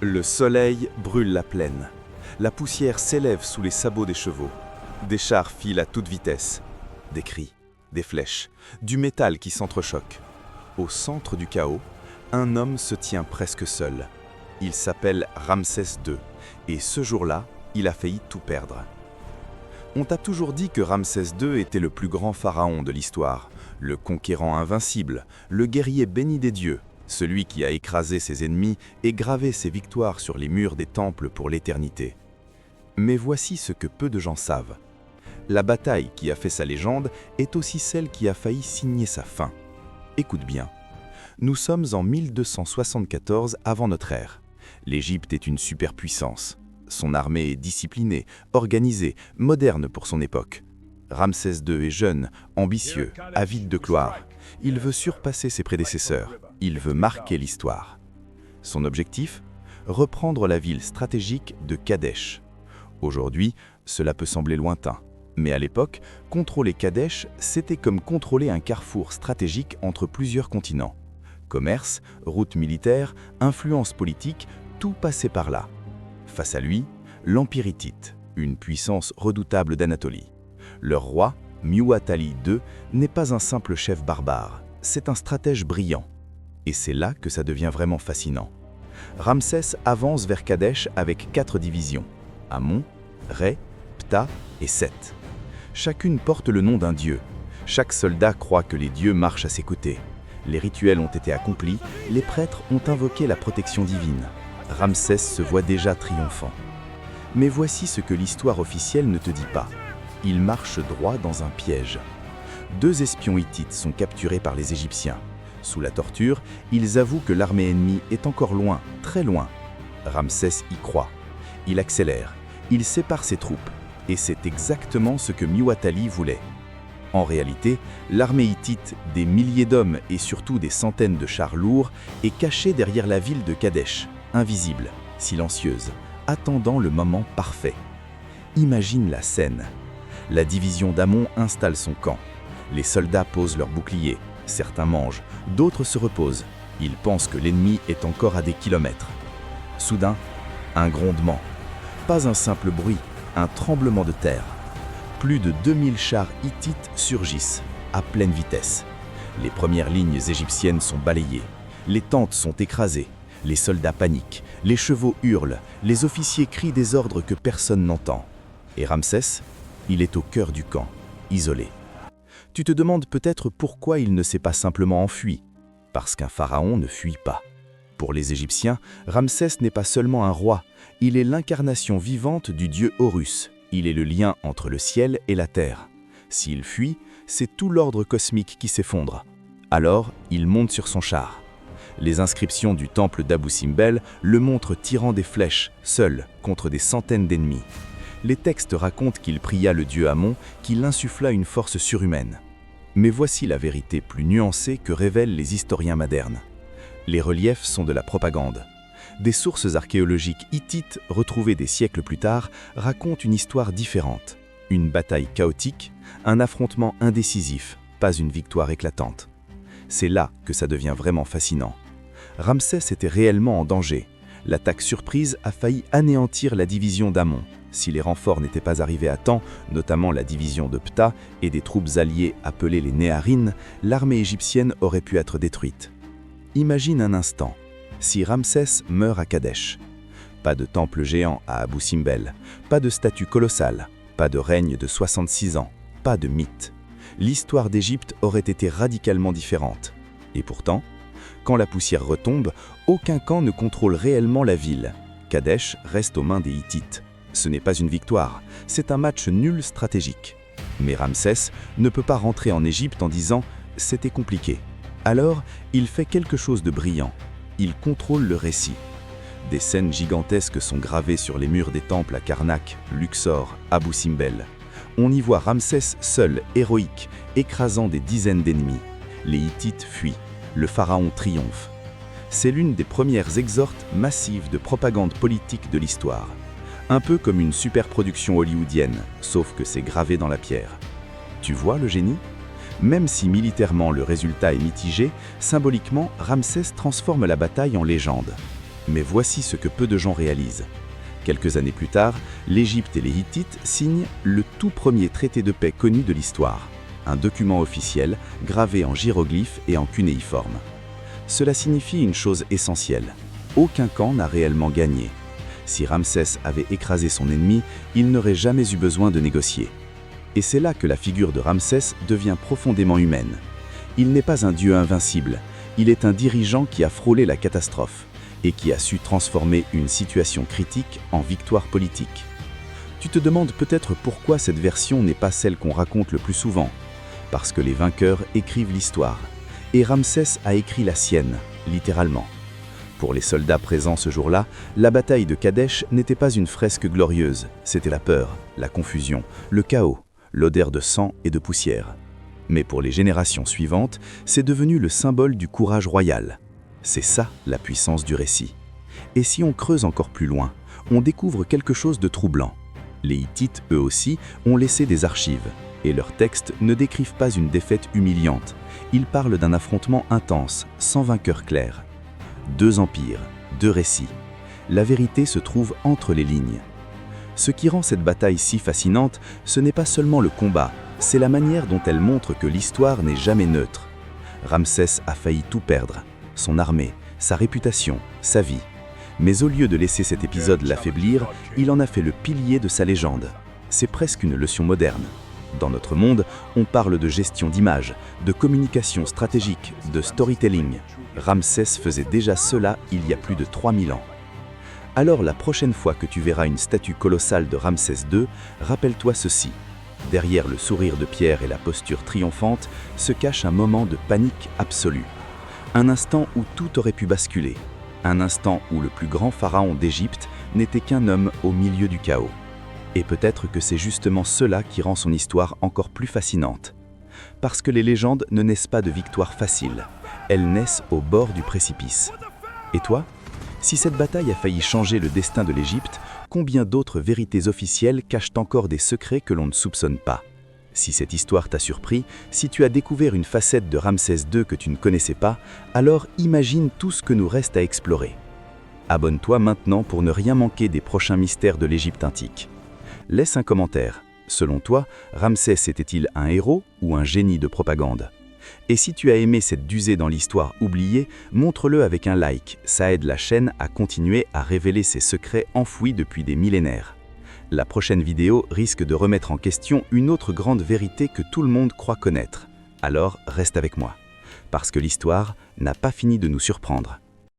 Le soleil brûle la plaine. La poussière s'élève sous les sabots des chevaux. Des chars filent à toute vitesse. Des cris, des flèches, du métal qui s'entrechoque. Au centre du chaos, un homme se tient presque seul. Il s'appelle Ramsès II, et ce jour-là, il a failli tout perdre. On t'a toujours dit que Ramsès II était le plus grand pharaon de l'histoire, le conquérant invincible, le guerrier béni des dieux, celui qui a écrasé ses ennemis et gravé ses victoires sur les murs des temples pour l'éternité. Mais voici ce que peu de gens savent. La bataille qui a fait sa légende est aussi celle qui a failli signer sa fin. Écoute bien. Nous sommes en 1274 avant notre ère. L'Égypte est une superpuissance. Son armée est disciplinée, organisée, moderne pour son époque. Ramsès II est jeune, ambitieux, avide de gloire. Il veut surpasser ses prédécesseurs. Il veut marquer l'histoire. Son objectif ? Reprendre la ville stratégique de Kadesh. Aujourd'hui, cela peut sembler lointain. Mais à l'époque, contrôler Kadesh, c'était comme contrôler un carrefour stratégique entre plusieurs continents. Commerce, routes militaires, influence politique, tout passait par là. Face à lui, l'Empire hittite, une puissance redoutable d'Anatolie. Leur roi, Muwatalli II, n'est pas un simple chef barbare, c'est un stratège brillant. Et c'est là que ça devient vraiment fascinant. Ramsès avance vers Kadesh avec 4 divisions, Amon, Ré, Ptah et Seth. Chacune porte le nom d'un dieu. Chaque soldat croit que les dieux marchent à ses côtés. Les rituels ont été accomplis, les prêtres ont invoqué la protection divine. Ramsès se voit déjà triomphant. Mais voici ce que l'histoire officielle ne te dit pas. Il marche droit dans un piège. 2 espions hittites sont capturés par les Égyptiens. Sous la torture, ils avouent que l'armée ennemie est encore loin, très loin. Ramsès y croit. Il accélère, il sépare ses troupes. Et c'est exactement ce que Muwatalli voulait. En réalité, l'armée hittite, des milliers d'hommes et surtout des centaines de chars lourds, est cachée derrière la ville de Kadesh, invisible, silencieuse, attendant le moment parfait. Imagine la scène. La division d'Amon installe son camp. Les soldats posent leurs boucliers. Certains mangent, d'autres se reposent. Ils pensent que l'ennemi est encore à des kilomètres. Soudain, un grondement. Pas un simple bruit, un tremblement de terre. Plus de 2000 chars hittites surgissent, à pleine vitesse. Les premières lignes égyptiennes sont balayées. Les tentes sont écrasées. Les soldats paniquent. Les chevaux hurlent. Les officiers crient des ordres que personne n'entend. Et Ramsès, il est au cœur du camp, isolé. Tu te demandes peut-être pourquoi il ne s'est pas simplement enfui. Parce qu'un pharaon ne fuit pas. Pour les Égyptiens, Ramsès n'est pas seulement un roi, il est l'incarnation vivante du dieu Horus. Il est le lien entre le ciel et la terre. S'il fuit, c'est tout l'ordre cosmique qui s'effondre. Alors, il monte sur son char. Les inscriptions du temple d'Abou Simbel le montrent tirant des flèches, seul, contre des centaines d'ennemis. Les textes racontent qu'il pria le dieu Amon, qui l'insuffla une force surhumaine. Mais voici la vérité plus nuancée que révèlent les historiens modernes. Les reliefs sont de la propagande. Des sources archéologiques hittites, retrouvées des siècles plus tard, racontent une histoire différente. Une bataille chaotique, un affrontement indécisif, pas une victoire éclatante. C'est là que ça devient vraiment fascinant. Ramsès était réellement en danger. L'attaque surprise a failli anéantir la division d'Amon. Si les renforts n'étaient pas arrivés à temps, notamment la division de Ptah et des troupes alliées appelées les Néharines, l'armée égyptienne aurait pu être détruite. Imagine un instant, si Ramsès meurt à Kadesh. Pas de temple géant à Abou Simbel, pas de statue colossale, pas de règne de 66 ans, pas de mythe. L'histoire d'Égypte aurait été radicalement différente. Et pourtant, quand la poussière retombe, aucun camp ne contrôle réellement la ville. Kadesh reste aux mains des Hittites. Ce n'est pas une victoire, c'est un match nul stratégique. Mais Ramsès ne peut pas rentrer en Égypte en disant « c'était compliqué ». Alors, il fait quelque chose de brillant. Il contrôle le récit. Des scènes gigantesques sont gravées sur les murs des temples à Karnak, Luxor, Abou Simbel. On y voit Ramsès seul, héroïque, écrasant des dizaines d'ennemis. Les Hittites fuient. Le pharaon triomphe. C'est l'une des premières exhortes massives de propagande politique de l'histoire. Un peu comme une superproduction hollywoodienne, sauf que c'est gravé dans la pierre. Tu vois le génie ? Même si militairement le résultat est mitigé, symboliquement, Ramsès transforme la bataille en légende. Mais voici ce que peu de gens réalisent. Quelques années plus tard, l'Égypte et les Hittites signent le tout premier traité de paix connu de l'histoire, un document officiel gravé en hiéroglyphes et en cunéiforme. Cela signifie une chose essentielle: aucun camp n'a réellement gagné. Si Ramsès avait écrasé son ennemi, il n'aurait jamais eu besoin de négocier. Et c'est là que la figure de Ramsès devient profondément humaine. Il n'est pas un dieu invincible, il est un dirigeant qui a frôlé la catastrophe et qui a su transformer une situation critique en victoire politique. Tu te demandes peut-être pourquoi cette version n'est pas celle qu'on raconte le plus souvent. Parce que les vainqueurs écrivent l'histoire, et Ramsès a écrit la sienne, littéralement. Pour les soldats présents ce jour-là, la bataille de Kadesh n'était pas une fresque glorieuse, c'était la peur, la confusion, le chaos, l'odeur de sang et de poussière. Mais pour les générations suivantes, c'est devenu le symbole du courage royal. C'est ça la puissance du récit. Et si on creuse encore plus loin, on découvre quelque chose de troublant. Les Hittites, eux aussi, ont laissé des archives, et leurs textes ne décrivent pas une défaite humiliante. Ils parlent d'un affrontement intense, sans vainqueur clair. 2 empires, 2 récits. La vérité se trouve entre les lignes. Ce qui rend cette bataille si fascinante, ce n'est pas seulement le combat, c'est la manière dont elle montre que l'histoire n'est jamais neutre. Ramsès a failli tout perdre, son armée, sa réputation, sa vie. Mais au lieu de laisser cet épisode l'affaiblir, il en a fait le pilier de sa légende. C'est presque une leçon moderne. Dans notre monde, on parle de gestion d'images, de communication stratégique, de storytelling. Ramsès faisait déjà cela il y a plus de 3000 ans. Alors la prochaine fois que tu verras une statue colossale de Ramsès II, rappelle-toi ceci. Derrière le sourire de pierre et la posture triomphante se cache un moment de panique absolue. Un instant où tout aurait pu basculer. Un instant où le plus grand pharaon d'Égypte n'était qu'un homme au milieu du chaos. Et peut-être que c'est justement cela qui rend son histoire encore plus fascinante. Parce que les légendes ne naissent pas de victoires faciles, elles naissent au bord du précipice. Et toi ? Si cette bataille a failli changer le destin de l'Égypte, combien d'autres vérités officielles cachent encore des secrets que l'on ne soupçonne pas ? Si cette histoire t'a surpris, si tu as découvert une facette de Ramsès II que tu ne connaissais pas, alors imagine tout ce que nous reste à explorer. Abonne-toi maintenant pour ne rien manquer des prochains mystères de l'Égypte antique. Laisse un commentaire. Selon toi, Ramsès était-il un héros ou un génie de propagande ? Et si tu as aimé cette dusée dans l'histoire oubliée, montre-le avec un like, ça aide la chaîne à continuer à révéler ses secrets enfouis depuis des millénaires. La prochaine vidéo risque de remettre en question une autre grande vérité que tout le monde croit connaître. Alors reste avec moi, parce que l'histoire n'a pas fini de nous surprendre.